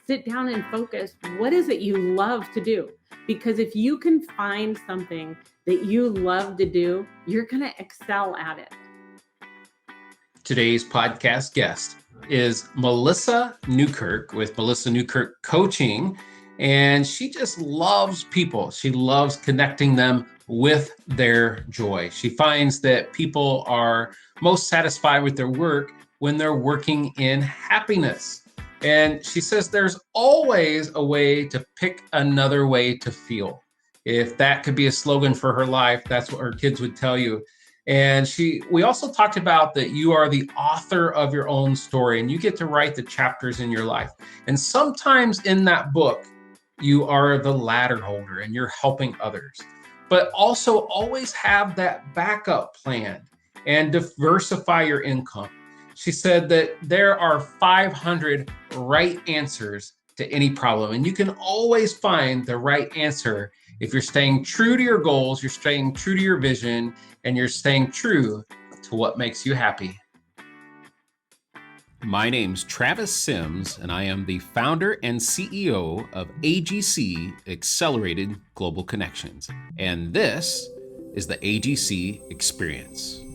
sit down and focus. What is it you love to do? Because if you can find something that you love to do, you're going to excel at it. Today's podcast guest is Melissa Newkirk with Melissa Newkirk Coaching, and she just loves people. She loves connecting them with their joy. She finds that people are most satisfied with their work when they're working in happiness. And she says there's always a way to pick another way to feel. If that could be a slogan for her life, that's what her kids would tell you. And we also talked about that you are the author of your own story and you get to write the chapters in your life. And sometimes in that book, you are the ladder holder and you're helping others. But also always have that backup plan and diversify your income. She said that there are 500 right answers to any problem, and you can always find the right answer if you're staying true to your goals, you're staying true to your vision, and you're staying true to what makes you happy. My name's Travis Sims, and I am the founder and CEO of AGC Accelerated Global Connections. And this is the AGC Experience.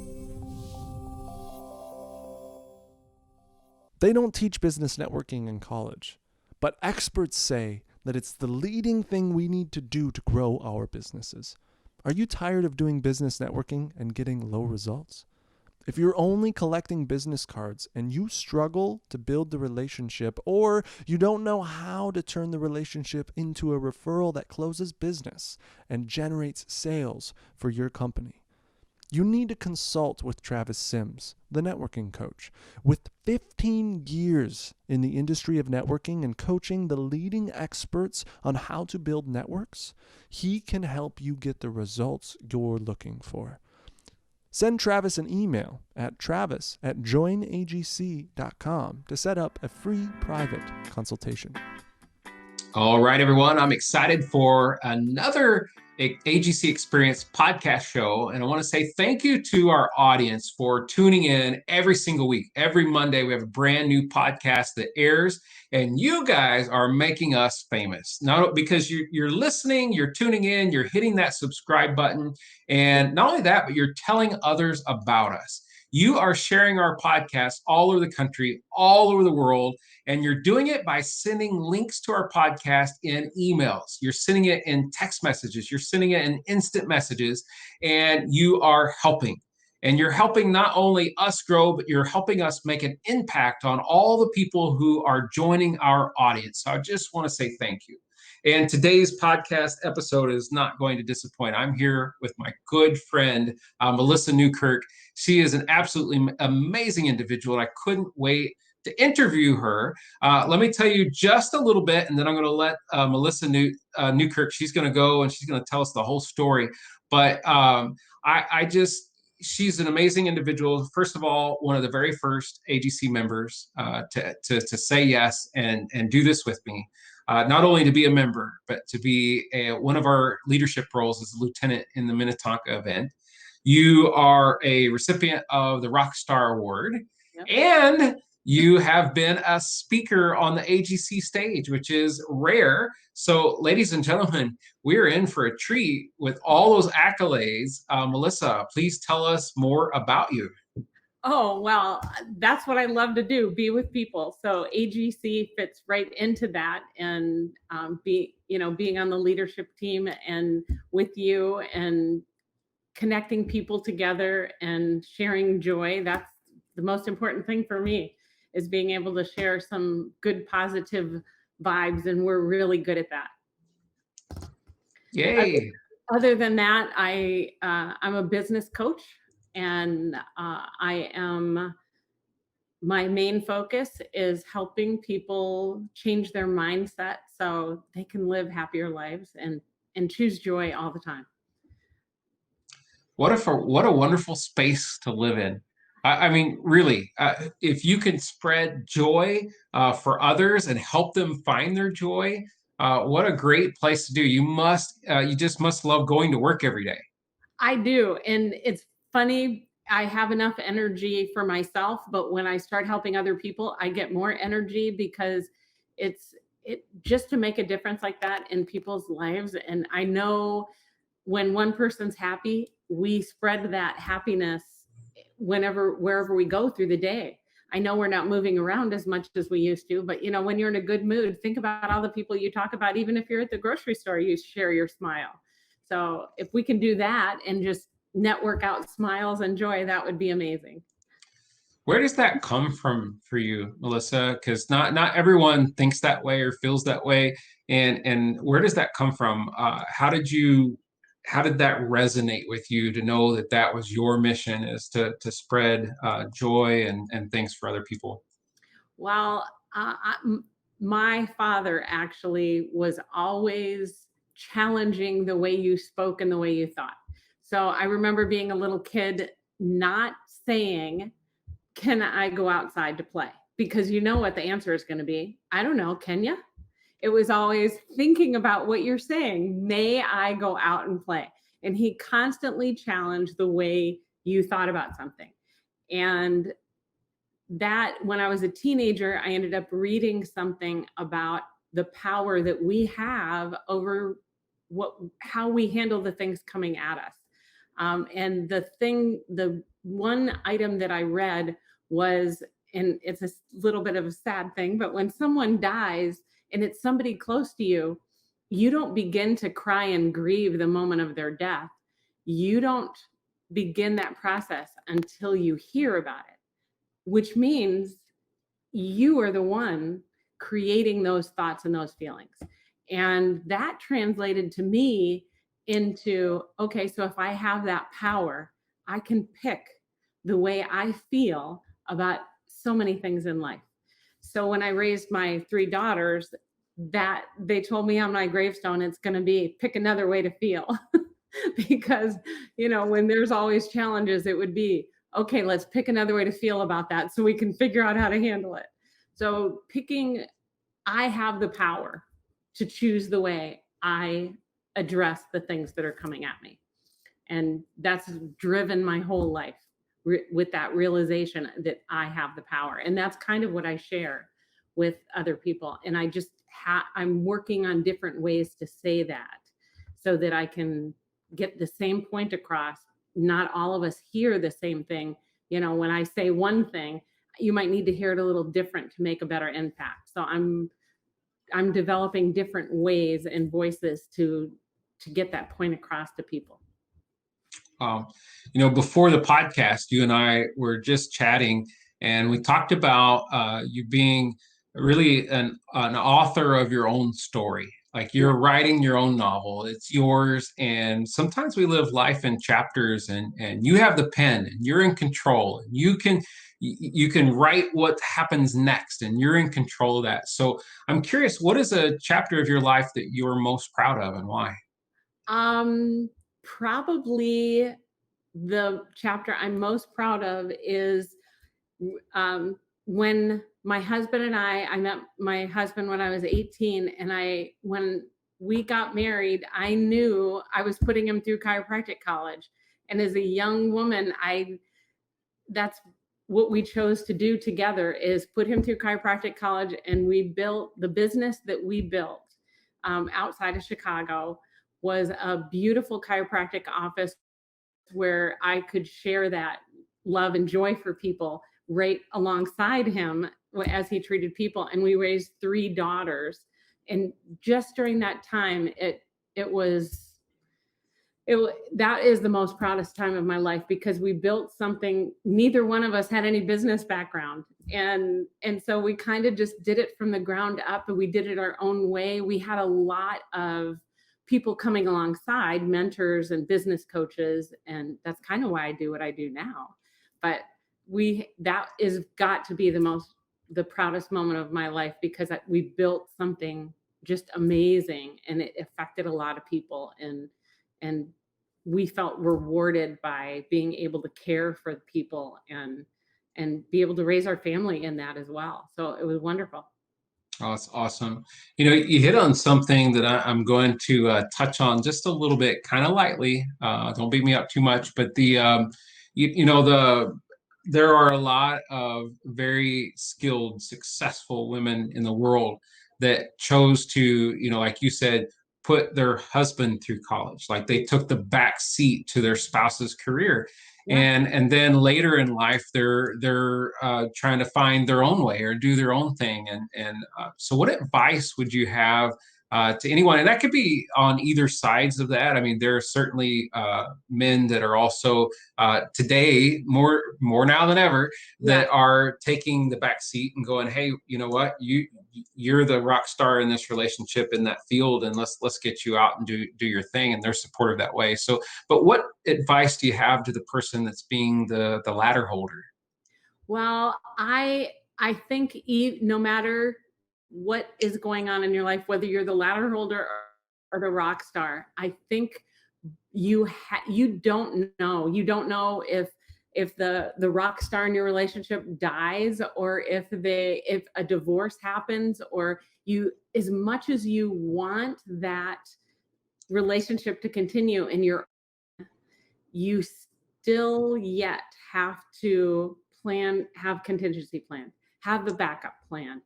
They don't teach business networking in college, but experts say that it's the leading thing we need to do to grow our businesses. Are you tired of doing business networking and getting low results? If you're only collecting business cards and you struggle to build the relationship, or you don't know how to turn the relationship into a referral that closes business and generates sales for your company, you need to consult with Travis Sims, the networking coach. With 15 years in the industry of networking and coaching the leading experts on how to build networks, he can help you get the results you're looking for. Send Travis an email at travis@joinagc.com to set up a free private consultation. All right, everyone. I'm excited for another AGC Experience podcast show. And I want to say thank you to our audience for tuning in every single week. Every Monday, we have a brand new podcast that airs, and you guys are making us famous. Not because you're listening, you're tuning in, you're hitting that subscribe button. And not only that, but you're telling others about us. You are sharing our podcast all over the country, all over the world, and you're doing it by sending links to our podcast in emails. You're sending it in text messages. You're sending it in instant messages, and you are helping. And you're helping not only us grow, but you're helping us make an impact on all the people who are joining our audience. So I just want to say thank you. And today's podcast episode is not going to disappoint. I'm here with my good friend, Melissa Newkirk. She is an absolutely amazing individual, and I couldn't wait to interview her. Let me tell you just a little bit, and then I'm going to let Melissa Newkirk, she's going to go and she's going to tell us the whole story. But she's an amazing individual. First of all, one of the very first AGC members to say yes and do this with me. Not only to be a member, but to be one of our leadership roles as a lieutenant in the Minnetonka event. You are a recipient of the Rockstar Award, yep. And you have been a speaker on the AGC stage, which is rare. So, ladies and gentlemen, we're in for a treat with all those accolades. Melissa, please tell us more about you. Oh, well, that's what I love to do, be with people. So AGC fits right into that, and being on the leadership team and with you and connecting people together and sharing joy. That's the most important thing for me, is being able to share some good, positive vibes. And we're really good at that. Yay. Other than that, I'm a business coach. And my main focus is helping people change their mindset so they can live happier lives and choose joy all the time. What a wonderful space to live in. I mean, really, if you can spread joy for others and help them find their joy, what a great place to do. You just must love going to work every day. I do. And it's funny, I have enough energy for myself, but when I start helping other people, I get more energy because it's just to make a difference like that in people's lives. And I know when one person's happy, we spread that happiness wherever we go through the day. I know we're not moving around as much as we used to, but when you're in a good mood, think about all the people you talk about. Even if you're at the grocery store, you share your smile. So if we can do that and just network out smiles and joy, that would be amazing. Where does that come from for you, Melissa? Because not everyone thinks that way or feels that way. And where does that come from? How did that resonate with you to know that that was your mission, is to spread joy and things for other people? Well, my father actually was always challenging the way you spoke and the way you thought. So I remember being a little kid not saying, "Can I go outside to play?" Because you know what the answer is going to be. I don't know. Can you? It was always thinking about what you're saying. May I go out and play? And he constantly challenged the way you thought about something. And that, when I was a teenager, I ended up reading something about the power that we have over how we handle the things coming at us. And the one item that I read was, and it's a little bit of a sad thing, but when someone dies and it's somebody close to you, you don't begin to cry and grieve the moment of their death. You don't begin that process until you hear about it, which means you are the one creating those thoughts and those feelings. And that translated to me into, okay, so if I have that power, I can pick the way I feel about so many things in life. So when I raised my 3 daughters, that they told me on my gravestone, it's going to be pick another way to feel. Because, when there's always challenges, it would be, okay, let's pick another way to feel about that so we can figure out how to handle it. So I have the power to choose the way I address the things that are coming at me. And that's driven my whole life with that realization that I have the power. And that's kind of what I share with other people. And I'm working on different ways to say that so that I can get the same point across. Not all of us hear the same thing. When I say one thing, you might need to hear it a little different to make a better impact. So I'm developing different ways and voices to get that point across to people. Before the podcast, you and I were just chatting, and we talked about you being really an author of your own story. Like, you're writing your own novel, it's yours. And sometimes we live life in chapters, and you have the pen and you're in control, and you can write what happens next, and you're in control of that. So I'm curious, what is a chapter of your life that you're most proud of, and why? Probably the chapter I'm most proud of is when my husband and I met my husband when I was 18, and when we got married, I knew I was putting him through chiropractic college. And as a young woman, that's what we chose to do together, is put him through chiropractic college. And we built the business that we built outside of Chicago was a beautiful chiropractic office where I could share that love and joy for people right alongside him as he treated people. And we raised 3 daughters. And just during that time, that is the most proudest time of my life, because we built something. Neither one of us had any business background. And so we kind of just did it from the ground up, and we did it our own way. We had a lot of people coming alongside, mentors and business coaches. And that's kind of why I do what I do now. But that is got to be the proudest moment of my life, because we built something just amazing, and it affected a lot of people. And we felt rewarded by being able to care for the people and be able to raise our family in that as well. So it was wonderful. Oh, that's awesome. You hit on something that I'm going to touch on just a little bit, kind of lightly. Don't beat me up too much, but there are a lot of very skilled, successful women in the world, that chose to, like you said, put their husband through college. Like they took the back seat to their spouse's career. Yeah. And then later in life, they're trying to find their own way or do their own thing. So, what advice would you have to anyone? And that could be on either sides of that. I mean, there are certainly men that are also today more now than ever Yeah. that are taking the back seat and going, hey, you know what, you're the rock star in this relationship in that field, and let's get you out and do your thing, and they're supportive that way. So, but what advice do you have to the person that's being the ladder holder? Well, I think no matter what is going on in your life, whether you're the ladder holder or the rock star, I think you don't know. You don't know if the rock star in your relationship dies, or if a divorce happens, or you, as much as you want that relationship to continue in your, you still yet have to have contingency plan, have the backup plan.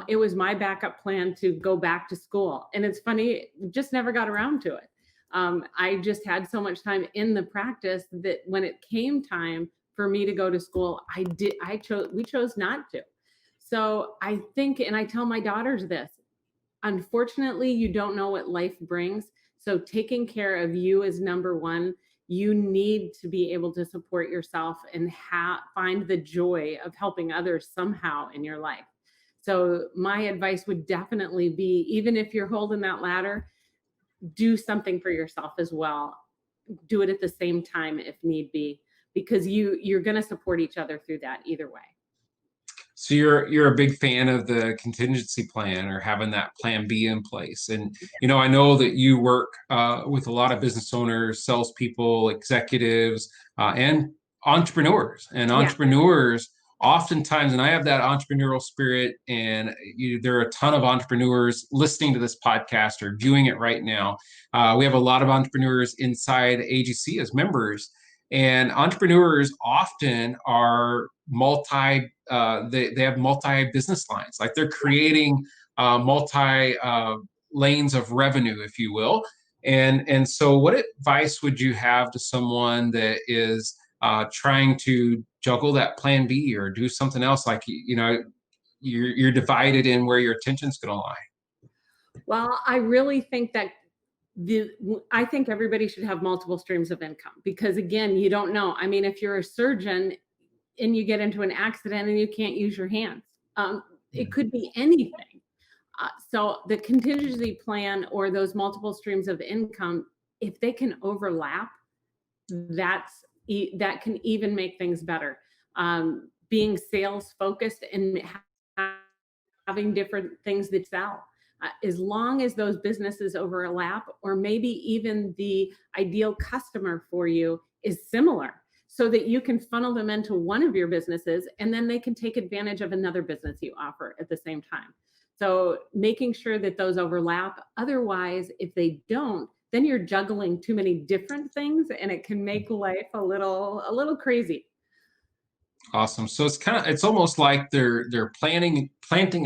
It was my backup plan to go back to school. And it's funny, just never got around to it. I just had so much time in the practice that when it came time for me to go to school, we chose not to. So I think, and I tell my daughters this, unfortunately, you don't know what life brings. So taking care of you is number one. You need to be able to support yourself and find the joy of helping others somehow in your life. So my advice would definitely be, even if you're holding that ladder, do something for yourself as well. Do it at the same time if need be, because you're going to support each other through that either way. So you're a big fan of the contingency plan or having that plan B in place. And I know that you work with a lot of business owners, salespeople, executives, and entrepreneurs. And Yeah. entrepreneurs oftentimes, and I have that entrepreneurial spirit, and there are a ton of entrepreneurs listening to this podcast or viewing it right now. We have a lot of entrepreneurs inside AGC as members. And entrepreneurs often are they have multi business lines, like they're creating multi lanes of revenue, if you will. And so what advice would you have to someone that is trying to juggle that plan B or do something else, like you're divided in where your attention's going to lie? Well, I really think that I think everybody should have multiple streams of income, because again, you don't know. I mean, if you're a surgeon and you get into an accident and you can't use your hands, it could be anything. So the contingency plan or those multiple streams of income, if they can overlap, that can even make things better. Being sales focused and having different things that sell. As long as those businesses overlap, or maybe even the ideal customer for you is similar, so that you can funnel them into one of your businesses and then they can take advantage of another business you offer at the same time. So making sure that those overlap. Otherwise, if they don't, then you're juggling too many different things and it can make life a little crazy. Awesome. So it's almost like they're planting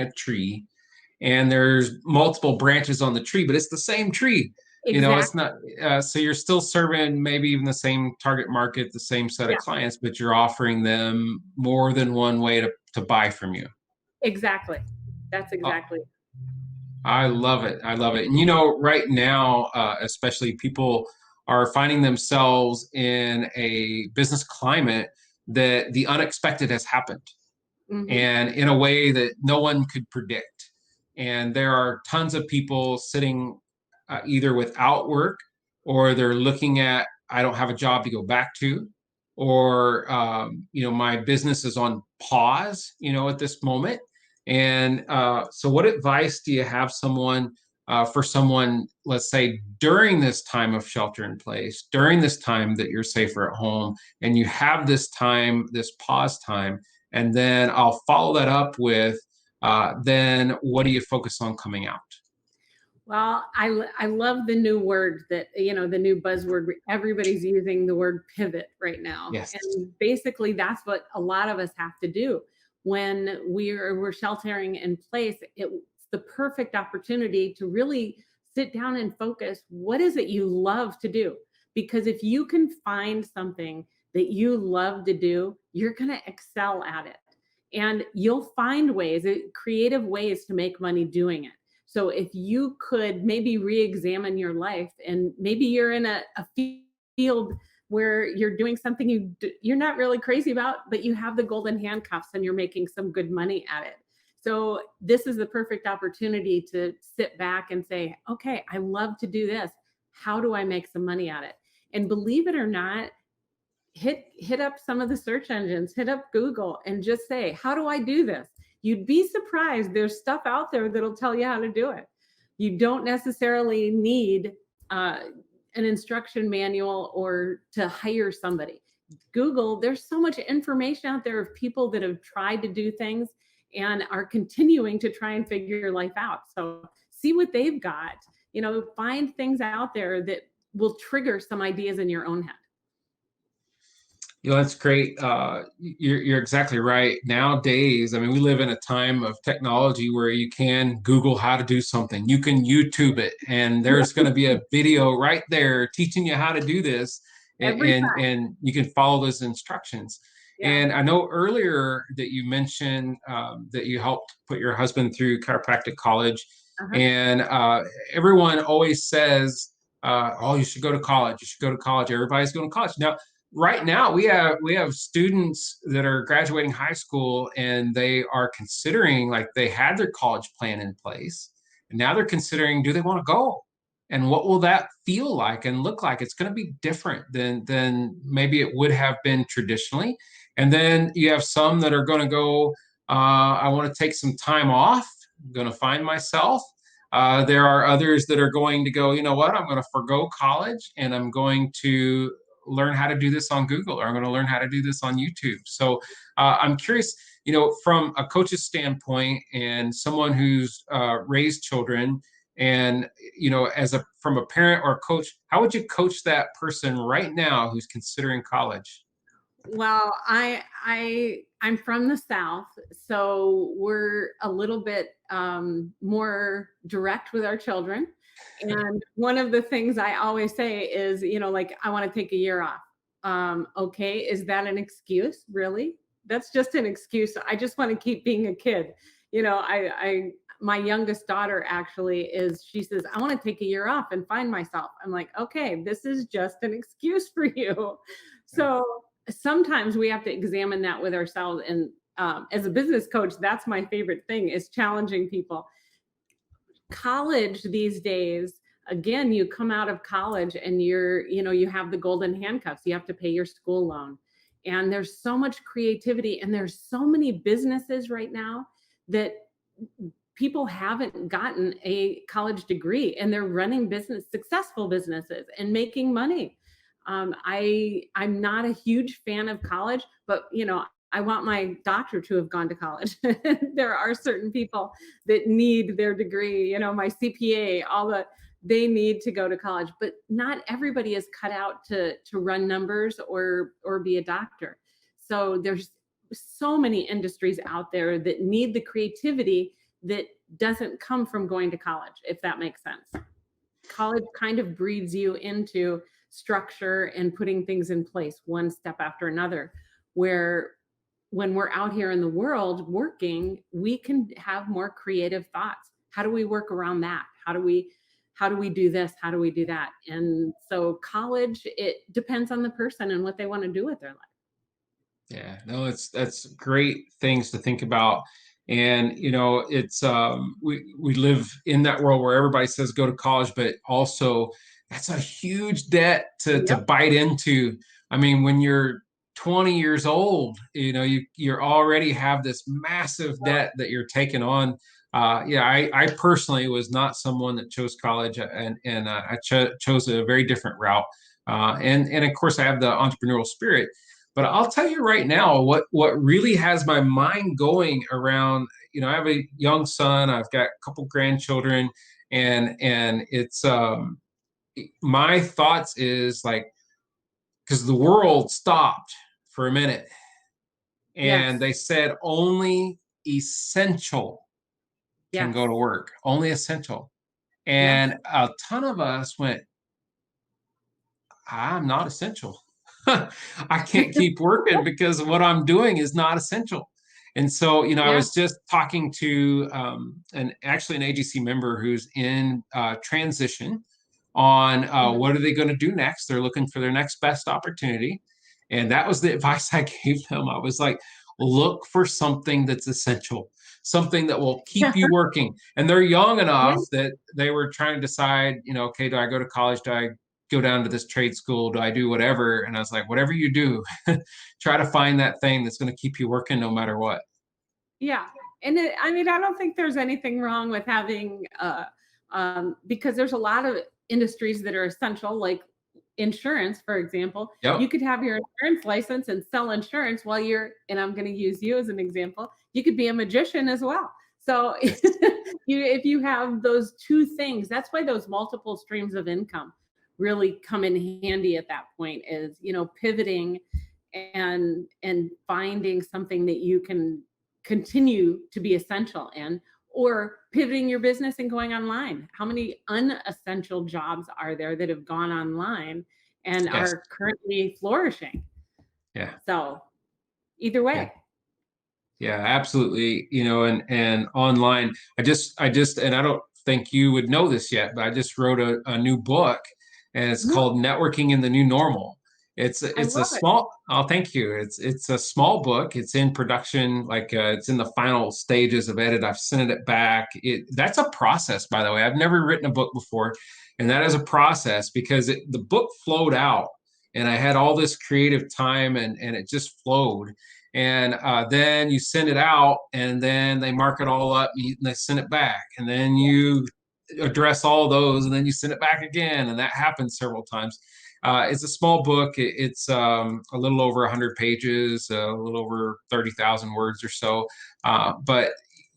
a tree, and there's multiple branches on the tree, but it's the same tree. Exactly. It's not. So you're still serving maybe even the same target market, the same set of clients, but you're offering them more than one way to buy from you. Exactly. That's exactly. I love it. I love it. And right now, especially, people are finding themselves in a business climate that the unexpected has happened, and in a way that no one could predict. And there are tons of people sitting either without work, or they're looking at, I don't have a job to go back to, or my business is on pause at this moment. And so what advice do you have for someone, let's say, during this time of shelter in place, during this time that you're safer at home, and you have this time, this pause time? And then I'll follow that up with, then what do you focus on coming out? Well, I love the new word that, the new buzzword. Everybody's using the word pivot right now. Yes. And basically that's what a lot of us have to do. when we're sheltering in place, it's the perfect opportunity to really sit down and focus. What is it you love to do? Because if you can find something that you love to do, you're going to excel at it. And you'll find ways, creative ways to make money doing it. So if you could maybe re-examine your life, and maybe you're in a field where you're doing something you're not really crazy about, but you have the golden handcuffs and you're making some good money at it. So this is the perfect opportunity to sit back and say, okay, I love to do this. How do I make some money at it? And believe it or not, hit up some of the search engines, hit up Google, and just say, how do I do this? You'd be surprised. There's stuff out there that'll tell you how to do it. You don't necessarily need an instruction manual or to hire somebody. Google, there's so much information out there of people that have tried to do things and are continuing to try and figure your life out. So see what they've got, find things out there that will trigger some ideas in your own head. That's great. You're exactly right. Nowadays, I mean, we live in a time of technology where you can Google how to do something. You can YouTube it, and there's going to be a video right there teaching you how to do this, and you can follow those instructions. Yeah. And I know earlier that you mentioned that you helped put your husband through chiropractic college, and everyone always says, "Oh, you should go to college. You should go to college." Everybody's going to college now. Right now, we have students that are graduating high school, and they are considering, like, they had their college plan in place, and now they're considering, do they want to go? And what will that feel like and look like? It's going to be different than maybe it would have been traditionally. And then you have some that are going to go, I want to take some time off. I'm going to find myself. There are others that are going to go, you know what? I'm going to forgo college, and I'm going to learn how to do this on Google, or I'm going to learn how to do this on YouTube. So I'm curious, from a coach's standpoint and someone who's raised children, and from a parent or a coach, how would you coach that person right now who's considering college? Well, I'm from the South, so we're a little bit more direct with our children. And one of the things I always say is, like, I want to take a year off. Okay, is that an excuse? Really? That's just an excuse. I just want to keep being a kid. My youngest daughter actually she says, I want to take a year off and find myself. I'm like, okay, this is just an excuse for you. So sometimes we have to examine that with ourselves. And as a business coach, that's my favorite thing, is challenging people. College these days, again, you come out of college and you have the golden handcuffs. You have to pay your school loan. And there's so much creativity, and there's so many businesses right now that people haven't gotten a college degree, and they're running successful businesses and making money. I'm not a huge fan of college, but I want my doctor to have gone to college. There are certain people that need their degree, my CPA, they need to go to college, but not everybody is cut out to run numbers or be a doctor. So there's so many industries out there that need the creativity that doesn't come from going to college, if that makes sense. College kind of breeds you into structure and putting things in place one step after another, where when we're out here in the world working, we can have more creative thoughts. How do we work around that? How do we do this? How do we do that? And so college, it depends on the person and what they want to do with their life. Yeah, no, that's great things to think about. And it's we live in that world where everybody says go to college, but also that's a huge debt to bite into. I mean, when you're 20 years old, you already have this massive debt that you're taking on. I personally was not someone that chose college, and I chose a very different route. And of course, I have the entrepreneurial spirit. But I'll tell you right now, what really has my mind going around, I have a young son, I've got a couple grandchildren, and it's my thoughts is like, because the world stopped for a minute, and Yes. they said only essential can Yes. go to work, only essential. Yes. And a ton of us went, I'm not essential. I can't keep working because what I'm doing is not essential. And so, I Yes. was just talking to actually an AGC member who's in transition on Mhm. what are they going to do next. They're looking for their next best opportunity. And that was the advice I gave them. I was like, look for something that's essential, something that will keep you working. And they're young Yeah. enough that they were trying to decide, okay, do I go to college? Do I go down to this trade school? Do I do whatever? And I was like, whatever you do, try to find that thing that's going to keep you working no matter what. Yeah. And I mean, I don't think there's anything wrong with having, because there's a lot of industries that are essential, like insurance, for example. Yep. You could have your insurance license and sell insurance while you're, and I'm going to use you as an example, you could be a magician as well. So if you have those two things, that's why those multiple streams of income really come in handy at that point, is, pivoting and finding something that you can continue to be essential in, or pivoting your business and going online. How many unessential jobs are there that have gone online and Yes. are currently flourishing? Yeah. So either way. Yeah. Yeah, absolutely. And online, and I don't think you would know this yet, but I just wrote a new book, and it's No, called Networking in the New Normal. I It's a love it. small, oh, thank you. It's a small book. It's in production, like it's in the final stages of edit. I've sent it back. That's a process, by the way. I've never written a book before, and that is a process because the book flowed out, and I had all this creative time, and it just flowed. And then you send it out, and then they mark it all up, and they send it back, and then you address all those, and then you send it back again, and that happens several times. It's a small book. It's a little over 100 pages, a little over 30,000 words or so. But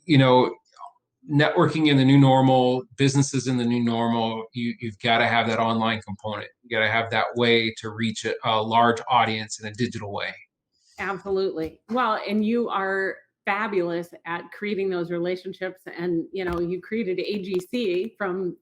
networking in the new normal, businesses in the new normal, you've got to have that online component. You got to have that way to reach a large audience in a digital way. Absolutely. Well, and you are fabulous at creating those relationships, and you created AGC from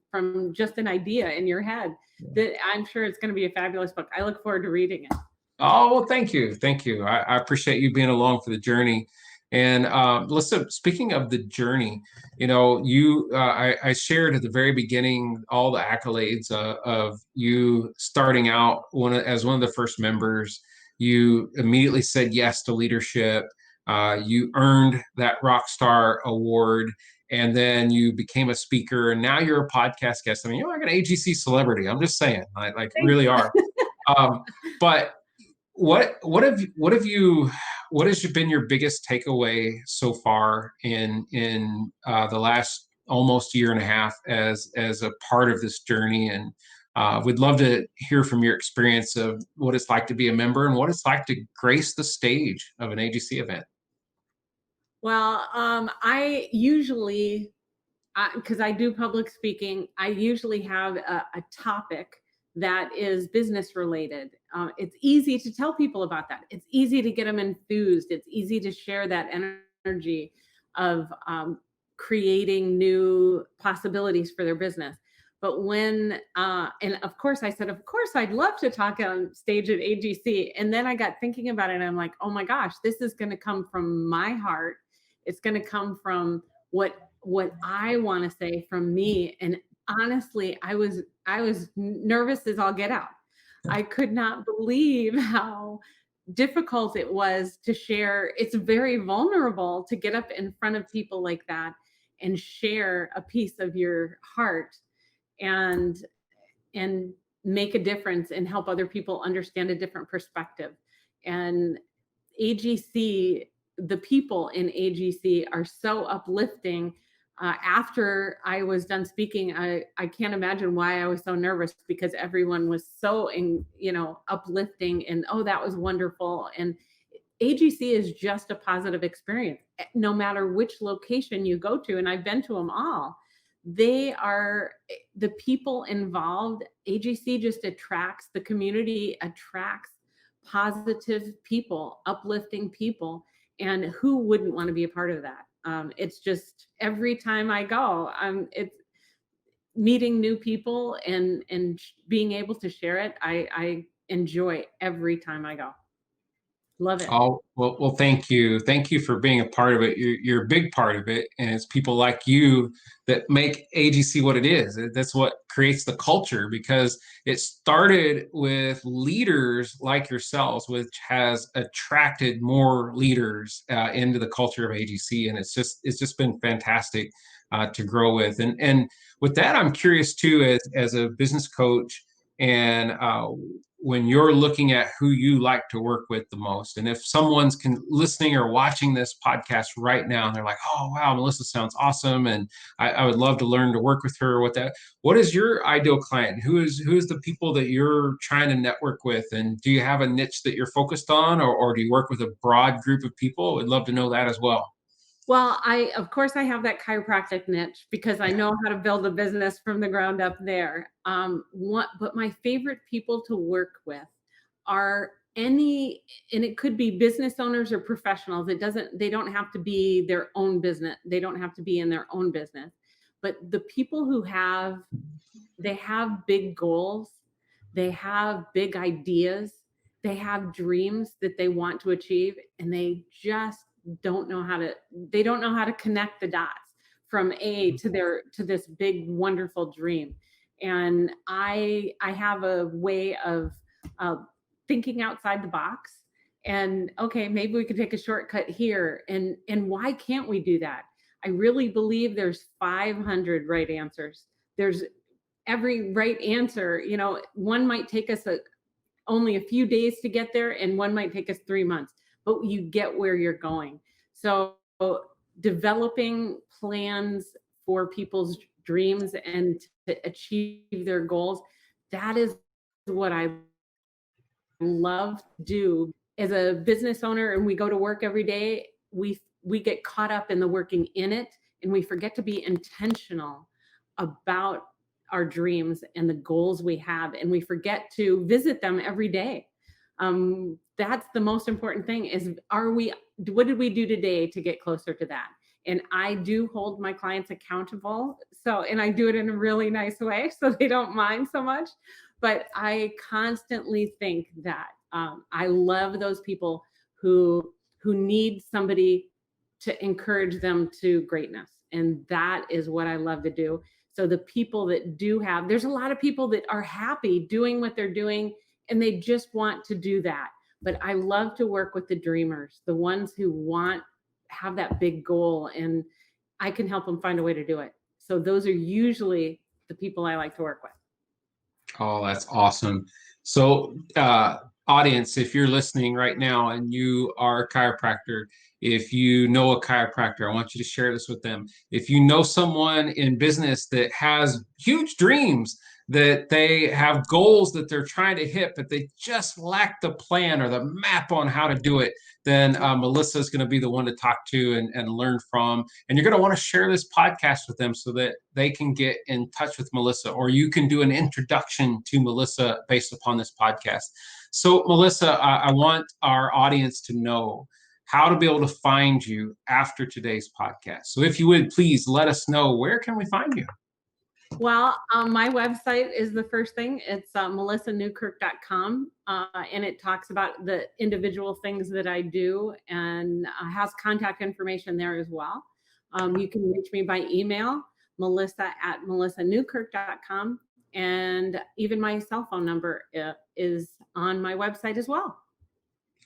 just an idea in your head. That I'm sure it's going to be a fabulous book. I look forward to reading it. Oh, well, thank you. Thank you. I appreciate you being along for the journey. And Melissa, speaking of the journey, I shared at the very beginning all the accolades of you starting out as one of the first members. You immediately said yes to leadership. You earned that Rockstar Award, and then you became a speaker, and now you're a podcast guest. I mean, you're like an AGC celebrity. I'm just saying, like really are. But what has been your biggest takeaway so far in the last almost year and a half as a part of this journey? And we'd love to hear from your experience of what it's like to be a member and what it's like to grace the stage of an AGC event. Well, I usually, because I do public speaking, I usually have a topic that is business related. It's easy to tell people about that. It's easy to get them enthused. It's easy to share that energy of creating new possibilities for their business. But when, and of course I said, of course, I'd love to talk on stage at AGC. And then I got thinking about it, and I'm like, oh my gosh, this is going to come from my heart. It's going to come from what I want to say from me. And honestly, I was nervous as all get out. I could not believe how difficult it was to share. It's very vulnerable to get up in front of people like that and share a piece of your heart and make a difference and help other people understand a different perspective. And AGC, the people in AGC are so uplifting. After I was done speaking, I can't imagine why I was so nervous, because everyone was so uplifting, and oh, that was wonderful. And AGC is just a positive experience, no matter which location you go to. And I've been to them all. They are the people involved. AGC just attracts, the community attracts positive people, uplifting people. And who wouldn't want to be a part of that? It's just every time I go, it's meeting new people and being able to share it. I enjoy every time I go. Love it. Oh, well, thank you. Thank you for being a part of it. You're a big part of it. And it's people like you that make AGC what it is. That's what creates the culture, because it started with leaders like yourselves, which has attracted more leaders into the culture of AGC. And it's just been fantastic to grow with. And with that, I'm curious too, as a business coach, and when you're looking at who you like to work with the most, and if someone's listening or watching this podcast right now and they're like, oh wow, Melissa sounds awesome, and I would love to learn to work with her, what is your ideal client? Who is the people that you're trying to network with? And do you have a niche that you're focused on, or do you work with a broad group of people? I'd love to know that as well. Well, of course I have that chiropractic niche because I know how to build a business from the ground up there. But my favorite people to work with are and it could be business owners or professionals. They don't have to be their own business. They don't have to be in their own business, but the people who they have big goals, they have big ideas, they have dreams that they want to achieve, and they just don't know how to connect the dots from A to this big wonderful dream. And I have a way of thinking outside the box, and okay, maybe we could take a shortcut here, and why can't we do that? I really believe there's 500 right answers. There's every right answer, one might take us only a few days to get there, and one might take us 3 months, but you get where you're going. So developing plans for people's dreams and to achieve their goals, that is what I love to do as a business owner. And we go to work every day, we get caught up in the working in it, and we forget to be intentional about our dreams and the goals we have, and we forget to visit them every day. That's the most important thing is, what did we do today to get closer to that? And I do hold my clients accountable. And I do it in a really nice way, so they don't mind so much. But I constantly think that I love those people who need somebody to encourage them to greatness. And that is what I love to do. So the people that there's a lot of people that are happy doing what they're doing, and they just want to do that. But I love to work with the dreamers, the ones who have that big goal, and I can help them find a way to do it. So those are usually the people I like to work with. Oh, that's awesome. So, audience, if you're listening right now and you are a chiropractor, if you know a chiropractor, I want you to share this with them. If you know someone in business that has huge dreams, that they have goals that they're trying to hit, but they just lack the plan or the map on how to do it, then Melissa is going to be the one to talk to and learn from. And you're going to want to share this podcast with them so that they can get in touch with Melissa, or you can do an introduction to Melissa based upon this podcast. So, Melissa, I want our audience to know how to be able to find you after today's podcast. So if you would, please let us know, where can we find you? Well, my website is the first thing. It's melissanewkirk.com, and it talks about the individual things that I do, and has contact information there as well. You can reach me by email, melissa@melissanewkirk.com, and even my cell phone number is on my website as well.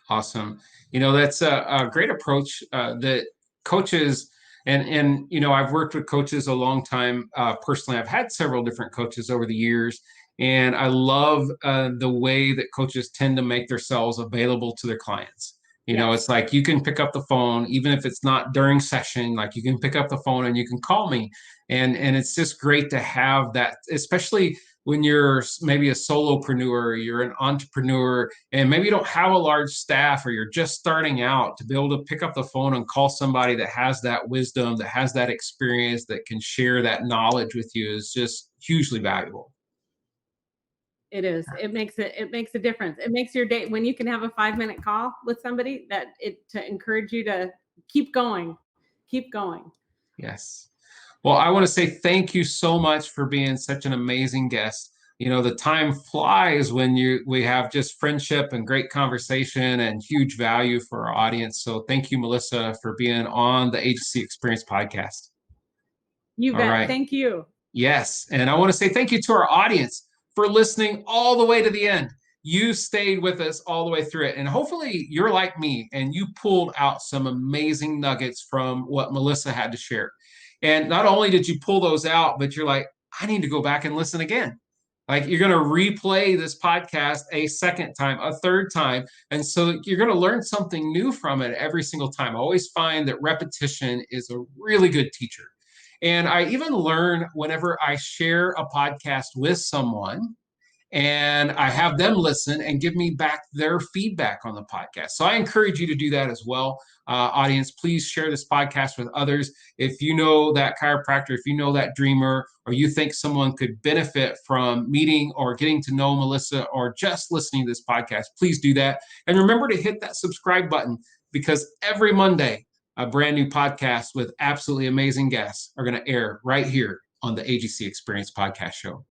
Awesome. That's a great approach that coaches, and I've worked with coaches a long time. Personally, I've had several different coaches over the years, and I love the way that coaches tend to make themselves available to their clients. It's like you can pick up the phone, even if it's not during session, like you can pick up the phone and you can call me. And it's just great to have that, especially when you're maybe a solopreneur, you're an entrepreneur, and maybe you don't have a large staff, or you're just starting out, to be able to pick up the phone and call somebody that has that wisdom, that has that experience, that can share that knowledge with you is just hugely valuable. It is. It makes a difference. It makes your day when you can have a 5-minute call with somebody to encourage you to keep going. Keep going. Yes. Well, I want to say thank you so much for being such an amazing guest. You know, the time flies when we have just friendship and great conversation and huge value for our audience. So thank you, Melissa, for being on the Agency Experience podcast. You All bet. right. Thank you. Yes. And I want to say thank you to our audience for listening all the way to the end. You stayed with us all the way through it. And hopefully you're like me and you pulled out some amazing nuggets from what Melissa had to share. And not only did you pull those out, but you're like, I need to go back and listen again. Like you're going to replay this podcast a second time, a third time. And so you're going to learn something new from it every single time. I always find that repetition is a really good teacher. And I even learn whenever I share a podcast with someone and I have them listen and give me back their feedback on the podcast. So I encourage you to do that as well. Audience, please share this podcast with others. If you know that chiropractor, if you know that dreamer, or you think someone could benefit from meeting or getting to know Melissa or just listening to this podcast, please do that. And remember to hit that subscribe button because every Monday, a brand new podcast with absolutely amazing guests are going to air right here on the AGC Experience Podcast Show.